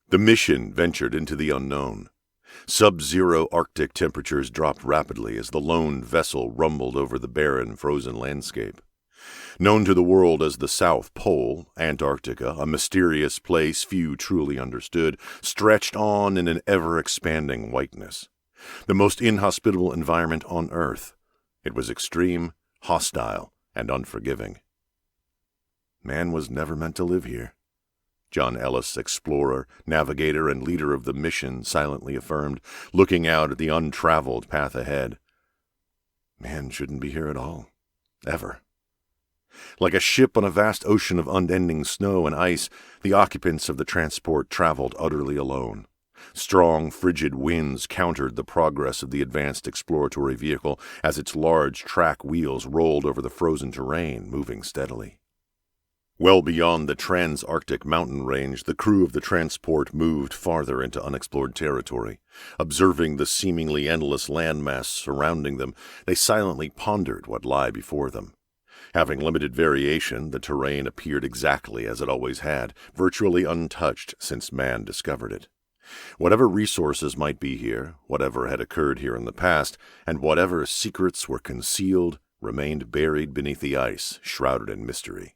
The mission ventured into the unknown. Sub-zero Arctic temperatures dropped rapidly as the lone vessel rumbled over the barren, frozen landscape. Known to the world as the South Pole, Antarctica, a mysterious place few truly understood, stretched on in an ever-expanding whiteness. The most inhospitable environment on Earth. It was extreme, hostile, and unforgiving. Man was never meant to live here. John Ellis, explorer, navigator, and leader of the mission, silently affirmed, looking out at the untraveled path ahead. Man shouldn't be here at all. Ever. Like a ship on a vast ocean of unending snow and ice, the occupants of the transport traveled utterly alone. Strong, frigid winds countered the progress of the advanced exploratory vehicle as its large track wheels rolled over the frozen terrain, moving steadily. Well beyond the trans-Arctic mountain range, the crew of the transport moved farther into unexplored territory. Observing the seemingly endless landmass surrounding them, they silently pondered what lay before them. Having limited variation, the terrain appeared exactly as it always had, virtually untouched since man discovered it. Whatever resources might be here, whatever had occurred here in the past, and whatever secrets were concealed, remained buried beneath the ice, shrouded in mystery.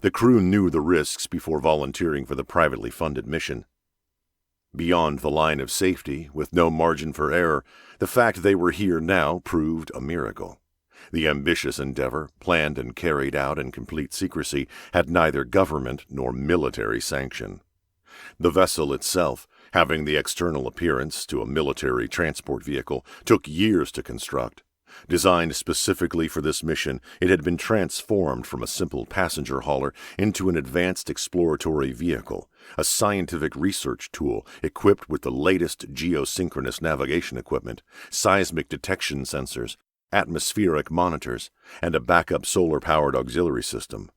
The crew knew the risks before volunteering for the privately funded mission. Beyond the line of safety, with no margin for error, the fact they were here now proved a miracle. The ambitious endeavor, planned and carried out in complete secrecy, had neither government nor military sanction. The vessel itself, having the external appearance to a military transport vehicle, took years to construct. Designed specifically for this mission, it had been transformed from a simple passenger hauler into an advanced exploratory vehicle, a scientific research tool equipped with the latest geosynchronous navigation equipment, seismic detection sensors, atmospheric monitors, and a backup solar-powered auxiliary system.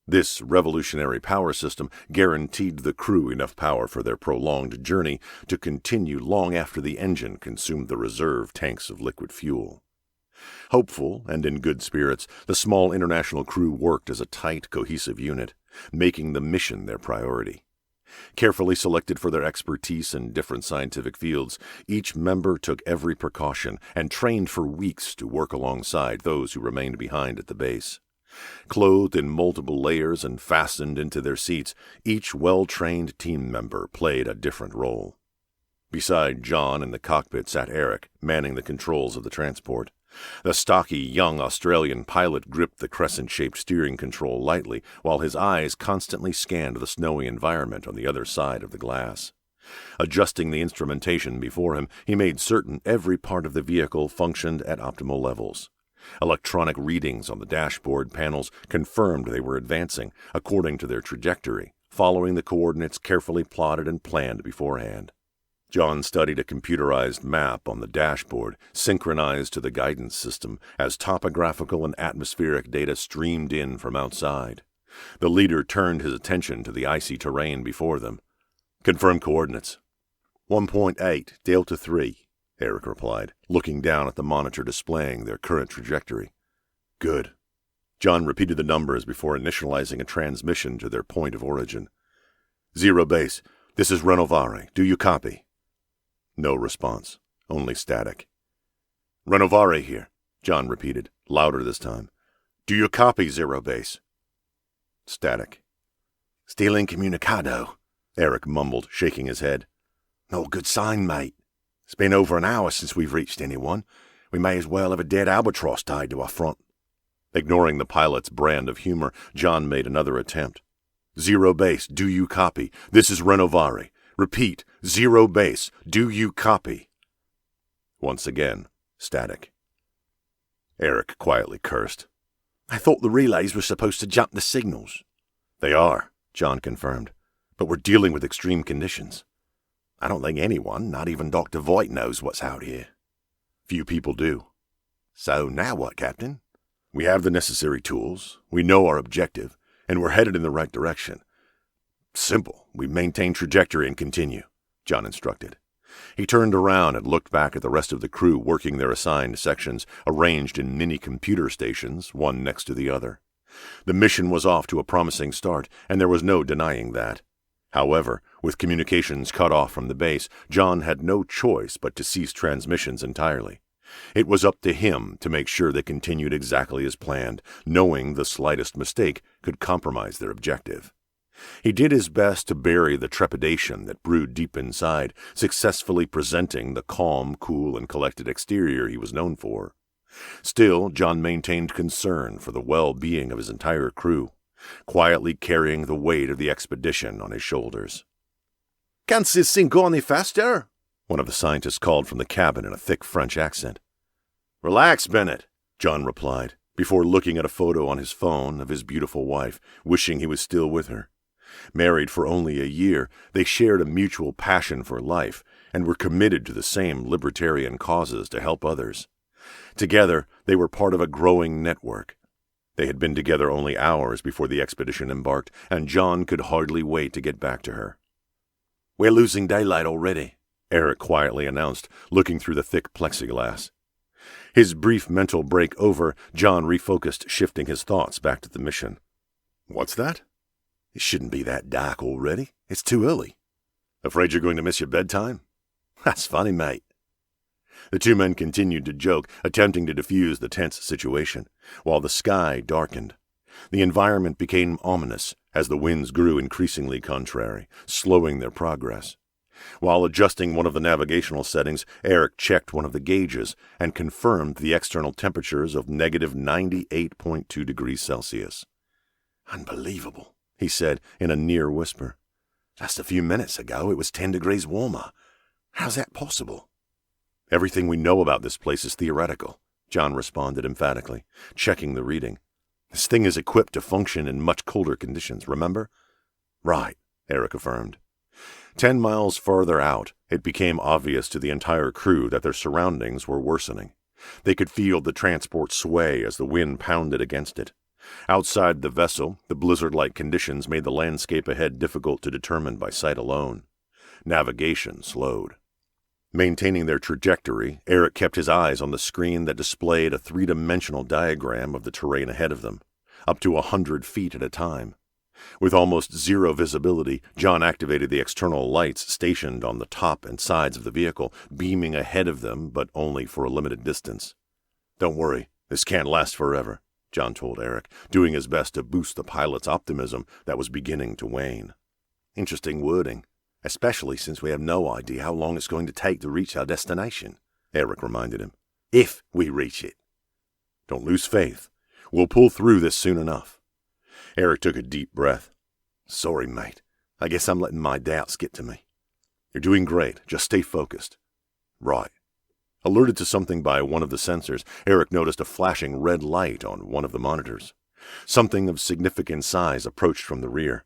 This revolutionary power system guaranteed the crew enough power for their prolonged journey to continue long after the engine consumed the reserve tanks of liquid fuel. Hopeful and in good spirits, the small international crew worked as a tight, cohesive unit, making the mission their priority. Carefully selected for their expertise in different scientific fields, each member took every precaution and trained for weeks to work alongside those who remained behind at the base. Clothed in multiple layers and fastened into their seats, each well-trained team member played a different role. Beside John in the cockpit sat Eric, manning the controls of the transport. The stocky, young Australian pilot gripped the crescent-shaped steering control lightly, while his eyes constantly scanned the snowy environment on the other side of the glass. Adjusting the instrumentation before him, he made certain every part of the vehicle functioned at optimal levels. Electronic readings on the dashboard panels confirmed they were advancing, according to their trajectory, following the coordinates carefully plotted and planned beforehand. John studied a computerized map on the dashboard, synchronized to the guidance system, as topographical and atmospheric data streamed in from outside. The leader turned his attention to the icy terrain before them. "Confirm coordinates." 1.8, Delta 3, Eric replied, looking down at the monitor displaying their current trajectory. "Good." John repeated the numbers before initializing a transmission to their point of origin. "Zero base, this is Renovare. Do you copy?" No response, only static. "Renovare here," John repeated, louder this time. "Do you copy, Zero Base?" Static. "Still incommunicado," Eric mumbled, shaking his head. "Not a good sign, mate. It's been over an hour since we've reached anyone. We may as well have a dead albatross tied to our front." Ignoring the pilot's brand of humor, John made another attempt. "Zero Base, do you copy? This is Renovare. Repeat, Zero Base, do you copy?" Once again, static. Eric quietly cursed. "I thought the relays were supposed to jump the signals." "They are," John confirmed, "but we're dealing with extreme conditions. I don't think anyone, not even Dr. Voigt, knows what's out here." "Few people do." "So now what, Captain?" "We have the necessary tools, we know our objective, and we're headed in the right direction. Simple. We maintain trajectory and continue," John instructed. He turned around and looked back at the rest of the crew working their assigned sections, arranged in mini-computer stations, one next to the other. The mission was off to a promising start, and there was no denying that. However, with communications cut off from the base, John had no choice but to cease transmissions entirely. It was up to him to make sure they continued exactly as planned, knowing the slightest mistake could compromise their objective. He did his best to bury the trepidation that brewed deep inside, successfully presenting the calm, cool, and collected exterior he was known for. Still, John maintained concern for the well-being of his entire crew, quietly carrying the weight of the expedition on his shoulders. "Can't this thing go any faster?" one of the scientists called from the cabin in a thick French accent. "Relax, Bennett," John replied, before looking at a photo on his phone of his beautiful wife, wishing he was still with her. Married for only a year, they shared a mutual passion for life and were committed to the same libertarian causes to help others. Together, they were part of a growing network. They had been together only hours before the expedition embarked, and John could hardly wait to get back to her. "We're losing daylight already," Eric quietly announced, looking through the thick plexiglass. His brief mental break over, John refocused, shifting his thoughts back to the mission. "What's that? It shouldn't be that dark already. It's too early. Afraid you're going to miss your bedtime? That's funny, mate." The two men continued to joke, attempting to defuse the tense situation, while the sky darkened. The environment became ominous as the winds grew increasingly contrary, slowing their progress. While adjusting one of the navigational settings, Eric checked one of the gauges and confirmed the external temperatures of negative 98.2 degrees Celsius. "Unbelievable," he said in a near whisper. "Just a few minutes ago it was 10 degrees warmer. How's that possible?" "Everything we know about this place is theoretical," John responded emphatically, checking the reading. "This thing is equipped to function in much colder conditions, remember?" "Right," Eric affirmed. 10 miles farther out, it became obvious to the entire crew that their surroundings were worsening. They could feel the transport sway as the wind pounded against it. Outside the vessel, the blizzard-like conditions made the landscape ahead difficult to determine by sight alone. Navigation slowed. Maintaining their trajectory, Eric kept his eyes on the screen that displayed a three-dimensional diagram of the terrain ahead of them, up to 100 feet at a time. With almost zero visibility, John activated the external lights stationed on the top and sides of the vehicle, beaming ahead of them, but only for a limited distance. "Don't worry, this can't last forever," John told Eric, doing his best to boost the pilot's optimism that was beginning to wane. "Interesting wording, especially since we have no idea how long it's going to take to reach our destination," Eric reminded him. "If we reach it." "Don't lose faith. We'll pull through this soon enough." Eric took a deep breath. "Sorry, mate. I guess I'm letting my doubts get to me." "You're doing great. Just stay focused." "Right." Alerted to something by one of the sensors, Eric noticed a flashing red light on one of the monitors. Something of significant size approached from the rear.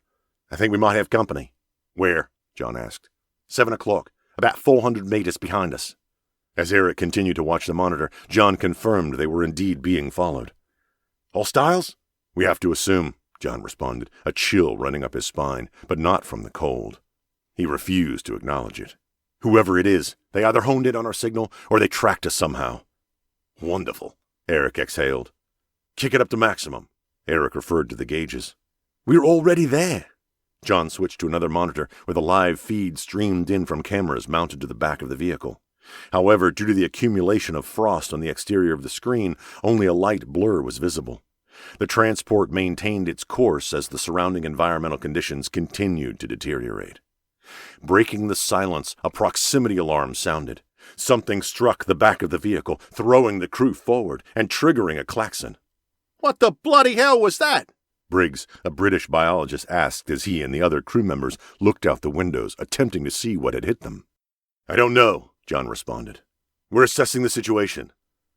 "I think we might have company." "Where?" John asked. 7 o'clock, about 400 meters behind us. As Eric continued to watch the monitor, John confirmed they were indeed being followed. "Hostiles?" "We have to assume," John responded, a chill running up his spine, but not from the cold. He refused to acknowledge it. "Whoever it is, they either honed in on our signal or they tracked us somehow." "Wonderful," Eric exhaled. "Kick it up to maximum." Eric referred to the gauges. "We're already there." John switched to another monitor, where the live feed streamed in from cameras mounted to the back of the vehicle. However, due to the accumulation of frost on the exterior of the screen, only a light blur was visible. The transport maintained its course as the surrounding environmental conditions continued to deteriorate. Breaking the silence, a proximity alarm sounded. Something struck the back of the vehicle, throwing the crew forward and triggering a klaxon. "What the bloody hell was that?" Briggs, a British biologist, asked as he and the other crew members looked out the windows, attempting to see what had hit them. "I don't know," John responded. "We're assessing the situation."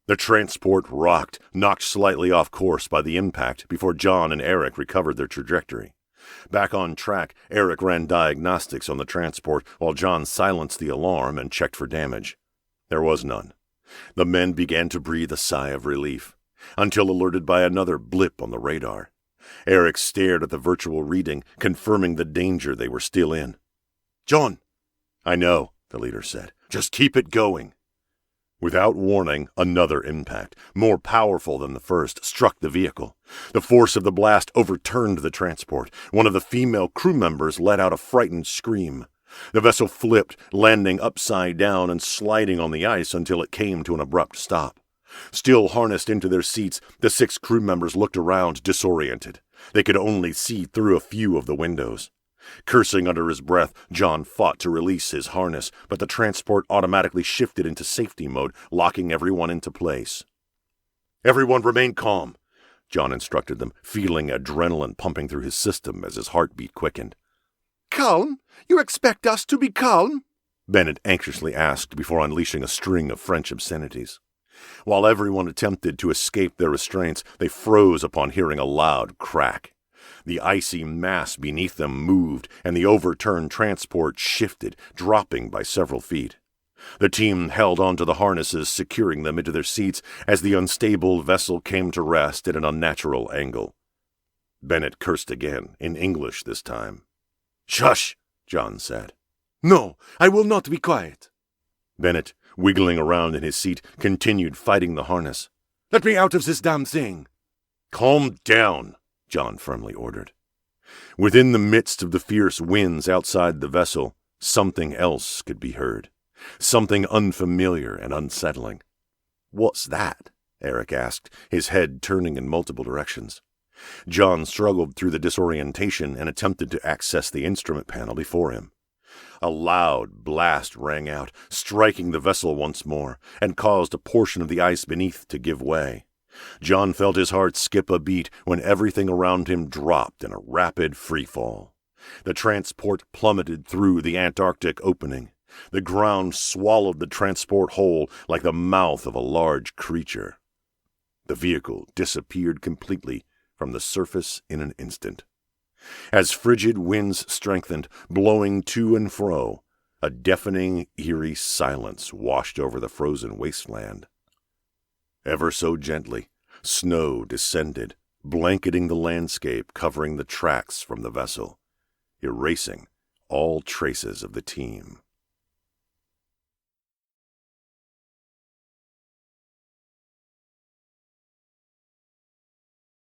The transport rocked, knocked slightly off course by the impact before John and Eric recovered their trajectory. Back on track, Eric ran diagnostics on the transport while John silenced the alarm and checked for damage. There was none. The men began to breathe a sigh of relief, until alerted by another blip on the radar. Eric stared at the virtual reading, confirming the danger they were still in. "John." "I know," the leader said. "Just keep it going." Without warning, another impact, more powerful than the first, struck the vehicle. The force of the blast overturned the transport. One of the female crew members let out a frightened scream. The vessel flipped, landing upside down and sliding on the ice until it came to an abrupt stop. Still harnessed into their seats, the 6 crew members looked around, disoriented. They could only see through a few of the windows. Cursing under his breath, John fought to release his harness, but the transport automatically shifted into safety mode, locking everyone into place. "Everyone remain calm," John instructed them, feeling adrenaline pumping through his system as his heartbeat quickened. "Calm? You expect us to be calm?" Bennett anxiously asked before unleashing a string of French obscenities. While everyone attempted to escape their restraints, they froze upon hearing a loud crack. The icy mass beneath them moved, and the overturned transport shifted, dropping by several feet. The team held onto the harnesses, securing them into their seats as the unstable vessel came to rest at an unnatural angle. Bennett cursed again, in English this time. "Shush!" John said. "No, I will not be quiet." Bennett, wiggling around in his seat, continued fighting the harness. "Let me out of this damn thing." "Calm down," John firmly ordered. Within the midst of the fierce winds outside the vessel, something else could be heard. Something unfamiliar and unsettling. "What's that?" Eric asked, his head turning in multiple directions. John struggled through the disorientation and attempted to access the instrument panel before him. A loud blast rang out, striking the vessel once more, and caused a portion of the ice beneath to give way. John felt his heart skip a beat when everything around him dropped in a rapid freefall. The transport plummeted through the Antarctic opening. The ground swallowed the transport whole like the mouth of a large creature. The vehicle disappeared completely from the surface in an instant. As frigid winds strengthened, blowing to and fro, a deafening, eerie silence washed over the frozen wasteland. Ever so gently, snow descended, blanketing the landscape, covering the tracks from the vessel, erasing all traces of the team.